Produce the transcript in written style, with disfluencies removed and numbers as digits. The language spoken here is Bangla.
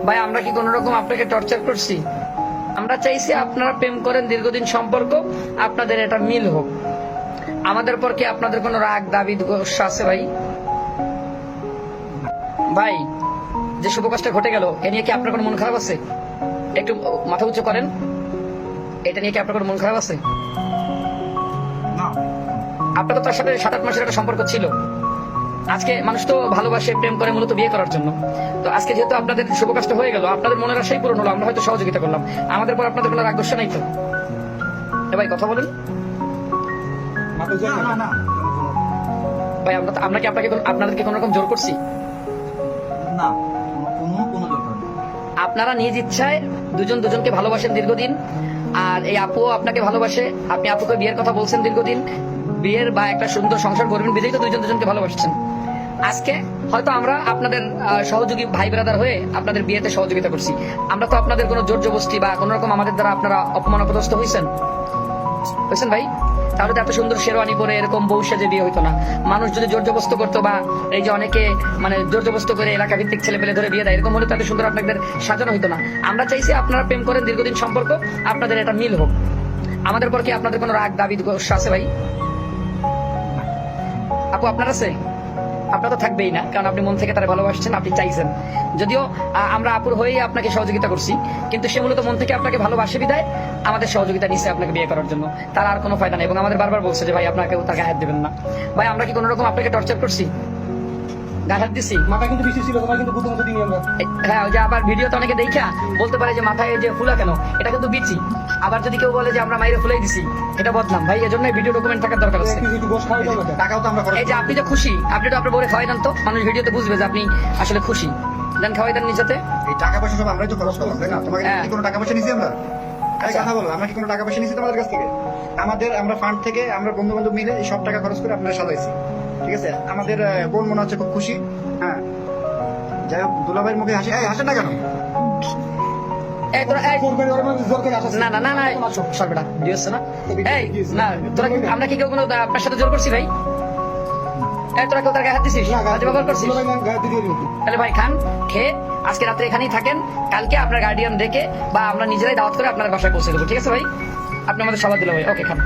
ভাই আমরা কি কোন রকম আপনাকে টর্চার করছি? আমরা চাইছি আপনারা প্রেম করেন, দীর্ঘদিন সম্পর্ক, আপনাদের এটা মিল হোক। আমাদের পর কি আপনাদের কোনো রাগ দাবি গোসা আছে ভাই? ভাই যে শুভ কাজটা ঘটে গেল এ নিয়ে কি আপনার কোনো মন খারাপ আছে? একটু মাথা উঁচু করেন। এটা নিয়ে কি আপনার কোনো মন খারাপ আছে? আপনার তো তার সাথে 7-8 মাসের একটা সম্পর্ক ছিল। আজকে মানুষ তো ভালোবাসে, প্রেম করে মূলত বিয়ে করার জন্য। তো আজকে যেহেতু আপনাদের শুভ কাজটা হয়ে গেল, আপনাদের মনের আশাই পূরণ হলো, আমরা হয়তো সহযোগিতা করলাম। আমাদের পর আপনাদের কোনো রাগ গোসা নাই তো? ভাই কথা বলুন ভাই। আমরা কি আপনাদেরকে কোন রকম জোর করছি? না, কোনো দরকার নেই। আপনারা নিজ ইচ্ছায় দুজন দুজনকে ভালোবাসেন দীর্ঘদিন, আর এই আপুও আপনাকে ভালোবাসে। আপনি আপুকে বিয়ের কথা বলছেন দীর্ঘদিন, বিয়ের বা একটা সুন্দর সংসার করবেন বিধেই তো দুজন দুজনকে ভালোবাসছেন। আজকে হয়তো আমরা আপনাদের সহযোগী ভাই ব্রাদার হয়ে আপনাদের বিয়েতে সহযোগিতা করছি। আমরা তো আপনাদের কোনো জোর জবরদস্তি বা কোন রকম আমাদের দ্বারা আপনারা অপমান অপদস্থ হয়েছেন ভাই? তাহলে তো এত সুন্দর শেরওয়ানি পরে এরকম বউ সেজে বিয়ে হইতো না। মানুষ যদি জোর জবস্ত করতো, বা এই যে অনেকে মানে জোর জবস্ত করে এলাকা ভিত্তিক ছেলে পেলে ধরে বিয়ে দেয়, এরকম হলে তো এত সুন্দর আপনাদের সাজানো হইতো না। আমরা চাইছি আপনারা প্রেম করেন, দীর্ঘদিন সম্পর্ক, আপনাদের এটা মিল হোক। আমাদের পর কি আপনাদের কোনো রাগ দাবি গোসা আছে ভাই? আপু আপনার আছে? আপনার তো থাকবেই না, কারণ আপনি মন থেকে তারা ভালোবাসছেন, আপনি চাইছেন। যদিও আমরা আপুর হয়েই আপনাকে সহযোগিতা করছি, কিন্তু সে মূলত মন থেকে আপনাকে ভালোবাসে বিদায় আমাদের সহযোগিতা নিচ্ছে আপনাকে বিয়ে করার জন্য। তার আর কোনো ফায়দা নেই, এবং আমাদের বারবার বলছে যে ভাই আপনাকে তার গায়ে হাত দেবেন না। ভাই আমরা কি কোনো রকম আপনাকে টর্চার করছি? গায়ে হাত দিছি? মাথা কিন্তু বেশি ছিল, তোমার কিন্তু প্রথমত দিনই আমরা। হ্যাঁ, ওই যে আবার ভিডিওতে অনেকে দেখা বলতে পারে যে মাথায় যে ফুলা কেন, এটা কিন্তু বিচি। আবার যদি কেউ বলে যে আমরা মাইরে ফুলাই দিছি, এটা বদনাম ভাই। এজন্য ভিডিও ডকুমেন্ট থাকার দরকার আছে। একটু গোশ খাওয়াই দাও না। টাকাও তো আমরা খরচ এই যে আপনি তো খুশি, আপনি তো আপনার বউরে খাওয়াই দেন, তো মানুষ ভিডিওতে বুঝবে যে আপনি আসলে খুশি। দেন খাওয়াই দেন নিজেতে। এই টাকা পয়সা সব আমরাই তো খরচ করলাম, তাই না? তোমাকে হ্যাঁ। কি কোনো টাকা পয়সা নিছি আমরা? এই কথা বলো, আমরা কি কোনো টাকা পয়সা নিছি তোমাদের কাছ থেকে? আমরা ফান্ড থেকে আমরা বন্ধু বান্ধব মিলে এই সব টাকা খরচ করে আপনারা সাজাইছি, ঠিক আছে? আমাদের বোন মনে হচ্ছে খুব খুশি। হ্যাঁ, যাই হোক, দুলাভাইয়ের মুখে হাসি। এই হাসেন না কেন? এই তোরা এই জোর করে ওর মধ্যে জোর করে আসা। না না না না সর বেটা, ভিডিও হচ্ছে না। এই না, তোরা আমরা কি কেউ কোনো আপনার সাথে জোর করছি ভাই? এই তোরা কেউ তার গায়ে হাত দিছিস? হাতে ব্যবহার করছিস? দুলাভাই না গায়ে দিয়ে দিও। তাহলে ভাই খান, খেয়ে আজকে রাত্রে এখানেই থাকেন। কালকে আপনার গার্ডিয়ান ডেকে বা আমরা নিজেরাই দাওয়াত করে আপনার বাসায় পৌঁছে দেবো, ঠিক আছে ভাই? আপনি আমাদের সবাই দিল ভাই। ওকে, খান।